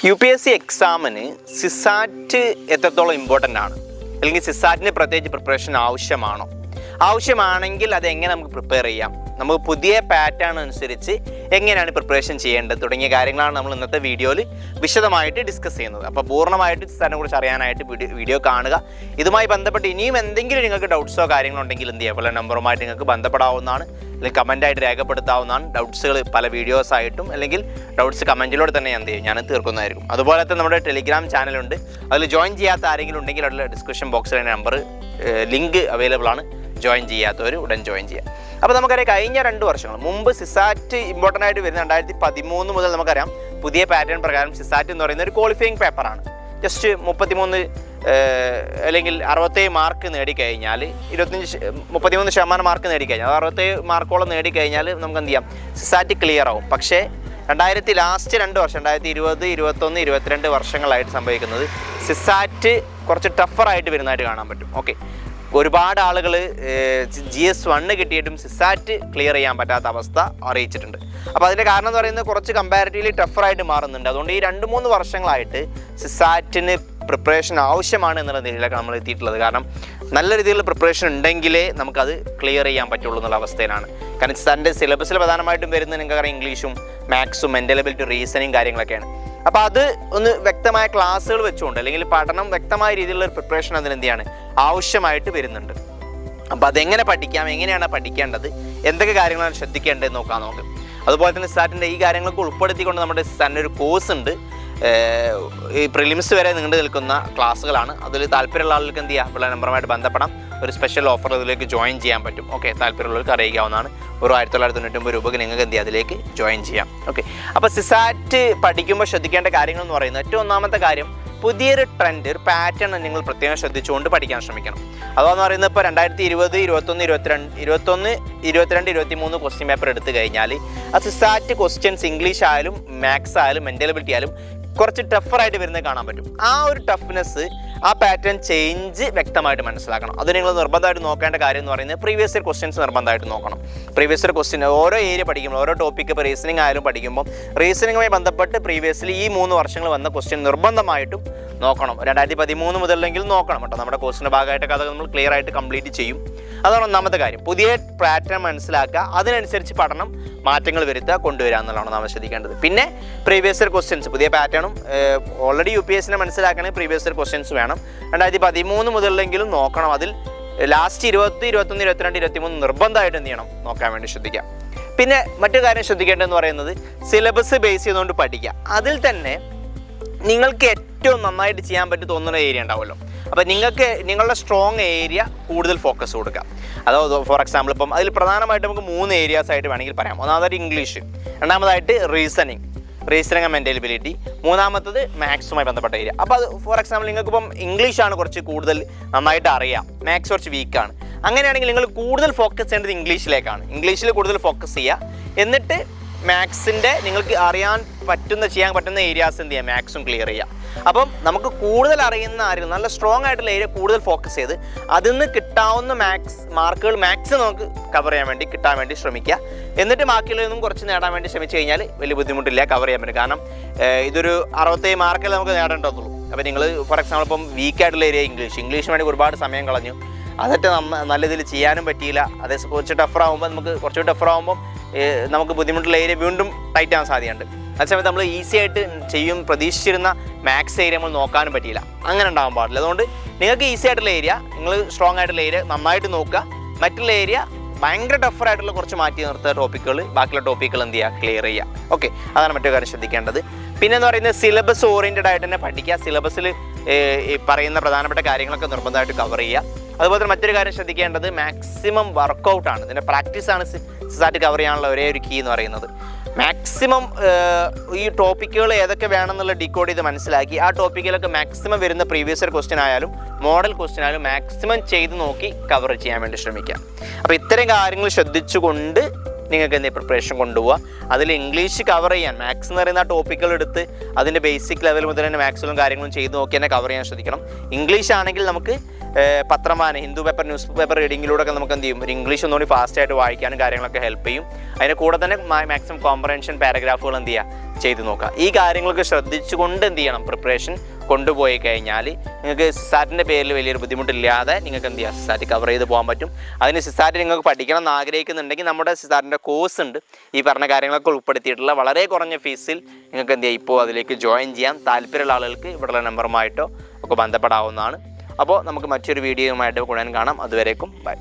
UPSC എക്സാമിന് CSAT എത്രത്തോളം important ആണ്, അല്ലെങ്കിൽ സിസാറ്റിന് പ്രത്യേകിച്ച് പ്രിപ്പറേഷൻ ആവശ്യമാണെങ്കിൽ അതെങ്ങനെ നമുക്ക് പ്രിപ്പയർ ചെയ്യാം, നമുക്ക് പുതിയ പാറ്റേൺ അനുസരിച്ച് എങ്ങനെയാണ് പ്രിപ്പറേഷൻ ചെയ്യേണ്ടത് തുടങ്ങിയ കാര്യങ്ങളാണ് നമ്മൾ ഇന്നത്തെ വീഡിയോയിൽ വിശദമായിട്ട് ഡിസ്കസ് ചെയ്യുന്നത്. അപ്പോൾ പൂർണ്ണമായിട്ട് സിസാറ്റിനെ കുറിച്ച് അറിയാനായിട്ട് വീഡിയോ കാണുക. ഇതുമായി ബന്ധപ്പെട്ട് ഇനിയും എന്തെങ്കിലും നിങ്ങൾക്ക് ഡൗട്ട്സോ കാര്യങ്ങളോ ഉണ്ടെങ്കിൽ എന്ത് ചെയ്യുക, പല നമ്പറുമായിട്ട് നിങ്ങൾക്ക് ബന്ധപ്പെടാവുന്നതാണ്, അല്ലെങ്കിൽ കമൻറ്റായിട്ട് രേഖപ്പെടുത്താവുന്നതാണ്. ഡൗട്ട്സുകൾ പല വീഡിയോസായിട്ടും അല്ലെങ്കിൽ ഡൗട്ട്സ് കമൻറ്റിലൂടെ തന്നെ ഞാൻ തീർക്കുന്നതായിരിക്കും. അതുപോലെ തന്നെ നമ്മുടെ ടെലിഗ്രാം ചാനലുണ്ട്, അതിൽ ജോയിൻ ചെയ്യാത്ത ആരെങ്കിലും ഉണ്ടെങ്കിൽ അതിൽ ഡിസ്ക്രിപ്ഷൻ ബോക്സിലെ നമ്പർ ലിങ്ക് അവൈലബിൾ ആണ്. ജോയിൻ ചെയ്യാത്തവർ ഉടൻ ജോയിൻ ചെയ്യാം. അപ്പോൾ നമുക്കറിയാം, കഴിഞ്ഞ 2 വർഷങ്ങൾ മുമ്പ് സിസാറ്റ് ഇമ്പോർട്ടൻ്റ് ആയിട്ട് വരുന്ന 2013 മുതൽ നമുക്കറിയാം പുതിയ പാറ്റേൺ പ്രകാരം സിസാറ്റ് എന്ന് പറയുന്ന ഒരു ക്വാളിഫയിങ് പേപ്പറാണ്. ജസ്റ്റ് 33 അല്ലെങ്കിൽ 67 മാർക്ക് നേടിക്കഴിഞ്ഞാൽ 33% മാർക്ക് നേടിക്കഴിഞ്ഞാൽ, അത് 67 മാർക്കോളം നേടിക്കഴിഞ്ഞാൽ നമുക്ക് എന്ത് ചെയ്യാം, സിസാറ്റ് ക്ലിയർ ആവും. പക്ഷേ ലാസ്റ്റ് 2 വർഷം 2020, 2021, 2022 വർഷങ്ങളായിട്ട് സംഭവിക്കുന്നത് സിസാറ്റ് കുറച്ച് ടഫറായിട്ട് വരുന്നതായിട്ട് കാണാൻ പറ്റും. ഓക്കെ, ഒരുപാട് ആളുകൾ GS1 കിട്ടിയിട്ടും സിസാറ്റ് ക്ലിയർ ചെയ്യാൻ പറ്റാത്ത അവസ്ഥ അറിയിച്ചിട്ടുണ്ട്. അപ്പോൾ അതിൻ്റെ കാരണം എന്ന് പറയുന്നത് കുറച്ച് കമ്പാരിറ്റീവ്ലി ടഫറായിട്ട് മാറുന്നുണ്ട്. അതുകൊണ്ട് ഈ 2-3 വർഷങ്ങളായിട്ട് സിസാറ്റിന് പ്രിപ്പറേഷൻ ആവശ്യമാണ് എന്നുള്ള രീതിയിലാണ് നമ്മൾ എത്തിയിട്ടുള്ളത്. കാരണം നല്ല രീതിയിലുള്ള പ്രിപ്പറേഷൻ ഉണ്ടെങ്കിലേ നമുക്കത് ക്ലിയർ ചെയ്യാൻ പറ്റുള്ളൂ എന്നുള്ള അവസ്ഥയിലാണ്. കാരണം സിസാറ്റിൻ്റെ സിലബസിൽ പ്രധാനമായിട്ടും വരുന്നത് നിങ്ങൾക്കറിയാം ഇംഗ്ലീഷും മാത്സും മെൻ്റൽ എബിലിറ്റി റീസണിങ് കാര്യങ്ങളൊക്കെയാണ്. അപ്പോൾ അത് ഒന്ന് വ്യക്തമായ ക്ലാസ്സുകൾ വെച്ചുകൊണ്ട് അല്ലെങ്കിൽ പഠനം വ്യക്തമായ രീതിയിലുള്ള പ്രിപ്പറേഷൻ അതിനെന്ത് ചെയ്യാണ് ആവശ്യമായിട്ട് വരുന്നുണ്ട്. അപ്പോൾ അതെങ്ങനെ പഠിക്കാം, എങ്ങനെയാണ് പഠിക്കേണ്ടത്, എന്തൊക്കെ കാര്യങ്ങളാണ് ശ്രദ്ധിക്കേണ്ടതെന്ന് നമുക്ക്. അതുപോലെ തന്നെ സിസാറ്റിൻ്റെ ഈ കാര്യങ്ങളൊക്കെ ഉൾപ്പെടുത്തിക്കൊണ്ട് നമ്മുടെ സിസാറ്റിൻ്റെ ഒരു കോഴ്സ് ഉണ്ട്. ഈ പ്രിലിംസ് വരെ നീണ്ടു നിൽക്കുന്ന ക്ലാസ്സുകളാണ്. അതിൽ താല്പര്യമുള്ള ആളുകൾക്ക് എന്ത് ചെയ്യുക, ഉള്ള നമ്പറുമായിട്ട് ബന്ധപ്പെടാം. ഒരു സ്പെഷ്യൽ ഓഫർ ഇതിലേക്ക് ജോയിൻ ചെയ്യാൻ പറ്റും. ഓക്കെ, താല്പര്യമുള്ളവർക്ക് അറിയിക്കാവുന്നതാണ്. ഒരു 1999 രൂപയ്ക്ക് നിങ്ങൾക്ക് എന്ത് ചെയ്യുക, അതിലേക്ക് ജോയിൻ ചെയ്യാം. ഓക്കെ, അപ്പോൾ സിസാറ്റ് പഠിക്കുമ്പോൾ ശ്രദ്ധിക്കേണ്ട കാര്യങ്ങൾ എന്ന് പറയുന്നത് ഏറ്റവും ഒന്നാമത്തെ കാര്യം, പുതിയൊരു ട്രെൻഡ്, ഒരു പാറ്റേൺ നിങ്ങൾ പ്രത്യേകം ശ്രദ്ധിച്ചുകൊണ്ട് പഠിക്കാൻ ശ്രമിക്കണം. അതെന്ന് പറയുന്നത് ഇപ്പോൾ 2020, 2021, 22, 23 ക്വസ്റ്റ്യൻ പേപ്പർ എടുത്തു കഴിഞ്ഞാൽ ആ സിസാറ്റ് ക്വസ്റ്റ്യൻസ് ഇംഗ്ലീഷ് ആയാലും മാത്സ് ആയാലും മെൻ്റൽ എബിലിറ്റി ആയാലും കുറച്ച് ടഫറായിട്ട് വരുന്നത് കാണാൻ പറ്റും. ആ ഒരു ടഫ്നെസ്, ആ പാറ്റേൺ ചേഞ്ച് വ്യക്തമായിട്ട് മനസ്സിലാക്കണം. അത് നിങ്ങൾ നിർബന്ധമായിട്ട് നോക്കേണ്ട കാര്യം എന്ന് പറയുന്നത് പ്രീവിയസ് ഇയർ ക്വസ്റ്റ്യൻസ് നിർബന്ധമായിട്ട് നോക്കണം. പ്രീവിയസ് ഇയർ ക്വസ്റ്റ്യൻ ഓരോ ഏരിയ പഠിക്കുമ്പോൾ, ഓരോ ടോപ്പിക്ക്, ഇപ്പോൾ റീസണിങ് ആയാലും പഠിക്കുമ്പോൾ റീസണിങ്ങുമായി ബന്ധപ്പെട്ട് പ്രീവിയസ്ലി ഈ 3 വർഷങ്ങൾ വന്ന ക്വസ്റ്റ്യൻ നിർബന്ധമായിട്ടും നോക്കണം. 2013 മുതലെങ്കിലും നോക്കണം കേട്ടോ. നമ്മുടെ കോഴ്സിൻ്റെ ഭാഗമായിട്ടൊക്കെ അത് നമ്മൾ ക്ലിയർ ആയിട്ട് കംപ്ലീറ്റ് ചെയ്യും. അതാണ് ഒന്നാമത്തെ കാര്യം. പുതിയ പാറ്റേൺ മനസ്സിലാക്കുക, അതിനനുസരിച്ച് പഠനം മാറ്റങ്ങൾ വരുത്തുക, കൊണ്ടുവരിക എന്നുള്ളതാണ് നമ്മൾ ശ്രദ്ധിക്കേണ്ടത്. പിന്നെ പ്രീവിയസ് ഇയർ ക്വസ്റ്റ്യൻസ്, പുതിയ പാറ്റേണും ഓൾറെഡി UPSCനെ മനസ്സിലാക്കണമെങ്കിൽ പ്രീവിയസ് ഇയർ ക്വസ്റ്റ്യൻസ് വേണം. 2013 മുതലെങ്കിലും നോക്കണം. അതിൽ ലാസ്റ്റ് 20, 21, 22, 23 നിർബന്ധമായിട്ട് എന്ത് ചെയ്യണം, നോക്കാൻ വേണ്ടി ശ്രദ്ധിക്കാം. പിന്നെ മറ്റു കാര്യം ശ്രദ്ധിക്കേണ്ടതെന്ന് പറയുന്നത് സിലബസ് ബേസ് ചെയ്തുകൊണ്ട് പഠിക്കുക. അതിൽ തന്നെ നിങ്ങൾക്ക് ഏറ്റവും നന്നായിട്ട് ചെയ്യാൻ പറ്റി തോന്നുന്ന ഏരിയ ഉണ്ടാവുമല്ലോ. അപ്പോൾ നിങ്ങളുടെ സ്ട്രോങ് ഏരിയ കൂടുതൽ ഫോക്കസ് കൊടുക്കുക. അതായത് ഫോർ എക്സാമ്പിൾ ഇപ്പം അതിൽ പ്രധാനമായിട്ട് നമുക്ക് 3 ഏരിയാസ് ആയിട്ട് വേണമെങ്കിൽ പറയാം. ഒന്നാമതായിട്ട് ഇംഗ്ലീഷ്, രണ്ടാമതായിട്ട് റീസണിങ് ആൻഡ് മെൻ്റൽ എബിലിറ്റി, മൂന്നാമത്തത് മാത്സുമായി ബന്ധപ്പെട്ട ഏരിയ. അപ്പോൾ അത് ഫോർ എക്സാമ്പിൾ നിങ്ങൾക്കിപ്പം ഇംഗ്ലീഷാണ് കുറച്ച് കൂടുതൽ നന്നായിട്ട് അറിയാം, മാത്സ് കുറച്ച് വീക്കാണ്. അങ്ങനെയാണെങ്കിൽ നിങ്ങൾ കൂടുതൽ ഫോക്കസ് ചെയ്യേണ്ടത് ഇംഗ്ലീഷിലേക്കാണ്. ഇംഗ്ലീഷിൽ കൂടുതൽ ഫോക്കസ് ചെയ്യുക. എന്നിട്ട് മാത്സിൻ്റെ നിങ്ങൾക്ക് ചെയ്യാൻ പറ്റുന്ന ഏരിയാസ് എന്ത് ചെയ്യുക, മാത്സും ക്ലിയർ ചെയ്യുക. അപ്പം നമുക്ക് കൂടുതൽ അറിയുന്ന ആരും നല്ല സ്ട്രോങ് ആയിട്ടുള്ള ഏരിയ കൂടുതൽ ഫോക്കസ് ചെയ്ത് അതിൽ നിന്ന് കിട്ടാവുന്ന മാർക്കുകൾ മാത്സ് നമുക്ക് കവർ ചെയ്യാൻ വേണ്ടി കിട്ടാൻ വേണ്ടി ശ്രമിക്കുക. എന്നിട്ട് ബാക്കിയുള്ള നിന്നും കുറച്ച് നേടാൻ വേണ്ടി ശ്രമിച്ചു കഴിഞ്ഞാൽ വലിയ ബുദ്ധിമുട്ടില്ല, കവർ ചെയ്യാൻ പറ്റും. കാരണം ഇതൊരു 67 മാർക്കിൽ നമുക്ക് നേടേണ്ടതുള്ളൂ. അപ്പോൾ നിങ്ങൾ ഫോർ എക്സാമ്പിൾ ഇപ്പം വീക്കായിട്ടുള്ള ഏരിയ ഇംഗ്ലീഷിന് വേണ്ടി ഒരുപാട് സമയം കളഞ്ഞു, അതൊക്കെ നല്ല ഇതിൽ ചെയ്യാനും പറ്റിയില്ല. അതേ കുറച്ച് ടഫറാകുമ്പോൾ നമുക്ക് ബുദ്ധിമുട്ടുള്ള ഏരിയ വീണ്ടും ടൈറ്റ് ആവാൻ സാധ്യതയുണ്ട്. അതേസമയത്ത് നമ്മൾ ഈസി ആയിട്ട് പ്രതീക്ഷിച്ചിരുന്ന മാത്സ് ഏരിയ നമ്മൾ നോക്കാനും പറ്റിയില്ല. അങ്ങനെ ഉണ്ടാകാൻ പാടില്ല. അതുകൊണ്ട് നിങ്ങൾക്ക് ഈസി ആയിട്ടുള്ള ഏരിയ, നിങ്ങൾ സ്ട്രോങ് ആയിട്ടുള്ള ഏരിയ നന്നായിട്ട് നോക്കുക. മറ്റുള്ള ഏരിയ ഭയങ്കര ടഫറായിട്ടുള്ള കുറച്ച് മാറ്റി നിർത്തുക ടോപ്പിക്കുകൾ, ബാക്കിയുള്ള ടോപ്പിക്കുകൾ എന്ത് ചെയ്യുക, ക്ലിയർ ചെയ്യുക. ഓക്കെ, അതാണ് മറ്റൊരു കാര്യം ശ്രദ്ധിക്കേണ്ടത്. പിന്നെ എന്ന് പറയുന്നത് സിലബസ് ഓറിയൻറ്റഡ് ആയിട്ട് തന്നെ പഠിക്കുക. സിലബസിൽ പറയുന്ന പ്രധാനപ്പെട്ട കാര്യങ്ങളൊക്കെ നിർബന്ധമായിട്ട് കവർ ചെയ്യുക. അതുപോലെ തന്നെ മറ്റൊരു കാര്യം ശ്രദ്ധിക്കേണ്ടത് മാക്സിമം വർക്കൗട്ടാണ്. ഇതിൻ്റെ പ്രാക്ടീസാണ് സിസാറ്റ് കവർ ചെയ്യാനുള്ള ഒരേ ഒരു കീ എന്ന് പറയുന്നത്. മാക്സിമം ഈ ടോപ്പിക്കുകൾ ഏതൊക്കെ വേണമെന്നുള്ള ഡീകോഡ് ചെയ്ത് മനസ്സിലാക്കി ആ ടോപ്പിക്കിലൊക്കെ മാക്സിമം വരുന്ന പ്രീവിയസ് ഇയർ ക്വസ്റ്റ്യൻ ആയാലും മോഡൽ ക്വസ്റ്റ്യൻ ആയാലും മാക്സിമം ചെയ്ത് നോക്കി കവർ ചെയ്യാൻ വേണ്ടി ശ്രമിക്കുക. അപ്പോൾ ഇത്തരം കാര്യങ്ങൾ ശ്രദ്ധിച്ചുകൊണ്ട് നിങ്ങൾക്ക് എന്തെങ്കിലും പ്രിപ്പറേഷൻ കൊണ്ടുപോവുക. അതിൽ ഇംഗ്ലീഷ് കവർ ചെയ്യാൻ മാത്സ് എന്ന് പറയുന്ന ടോപ്പിക്കുകൾ എടുത്ത് അതിൻ്റെ ബേസിക് ലെവൽ മുതൽ തന്നെ മാത്സുകളും കാര്യങ്ങളും ചെയ്ത് നോക്കി തന്നെ കവർ ചെയ്യാൻ ശ്രദ്ധിക്കണം. ഇംഗ്ലീഷ് ആണെങ്കിൽ നമുക്ക് പത്രം വായന, ഹിന്ദു പേപ്പർ, ന്യൂസ് പേപ്പർ റീഡിങ്ങിലൂടെ ഒക്കെ നമുക്ക് എന്ത് ചെയ്യും, ഒരു ഇംഗ്ലീഷ് ഒന്നുകൂടി ഫാസ്റ്റായിട്ട് വായിക്കാനും കാര്യങ്ങളൊക്കെ ഹെൽപ്പ് ചെയ്യും. അതിൻ്റെ കൂടെ തന്നെ മാക്സിമം കോംപ്രഹെൻഷൻ പാരഗ്രാഫുകൾ എന്ത് ചെയ്യുക, ചെയ്ത് നോക്കുക. ഈ കാര്യങ്ങളൊക്കെ ശ്രദ്ധിച്ചുകൊണ്ട് എന്ത് ചെയ്യണം, പ്രിപ്പറേഷൻ കൊണ്ടുപോയി കഴിഞ്ഞാൽ നിങ്ങൾക്ക് സിസാറ്റിൻ്റെ പേരിൽ വലിയൊരു ബുദ്ധിമുട്ടില്ലാതെ നിങ്ങൾക്ക് എന്ത് ചെയ്യാം, സിസാറ്റ് കവർ ചെയ്ത് പോകാൻ പറ്റും. അതിന് സിസാറ്റ് നിങ്ങൾക്ക് പഠിക്കണം എന്ന് ആഗ്രഹിക്കുന്നുണ്ടെങ്കിൽ നമ്മുടെ സിസാറ്റിൻ്റെ കോഴ്സ് ഉണ്ട്. ഈ പറഞ്ഞ കാര്യങ്ങളൊക്കെ ഉൾപ്പെടുത്തിയിട്ടുള്ള വളരെ കുറഞ്ഞ ഫീസിൽ നിങ്ങൾക്ക് എന്ത് ചെയ്യാം, ഇപ്പോൾ അതിലേക്ക് ജോയിൻ ചെയ്യാം. താല്പര്യമുള്ള ആളുകൾക്ക് ഇവിടെയുള്ള നമ്പറുമായിട്ടോ ഒക്കെ ബന്ധപ്പെടാവുന്നതാണ്. അപ്പോൾ നമുക്ക് മറ്റൊരു വീഡിയോയുമായിട്ട് ഉടൻ കാണാം. അതുവരേക്കും ബൈ.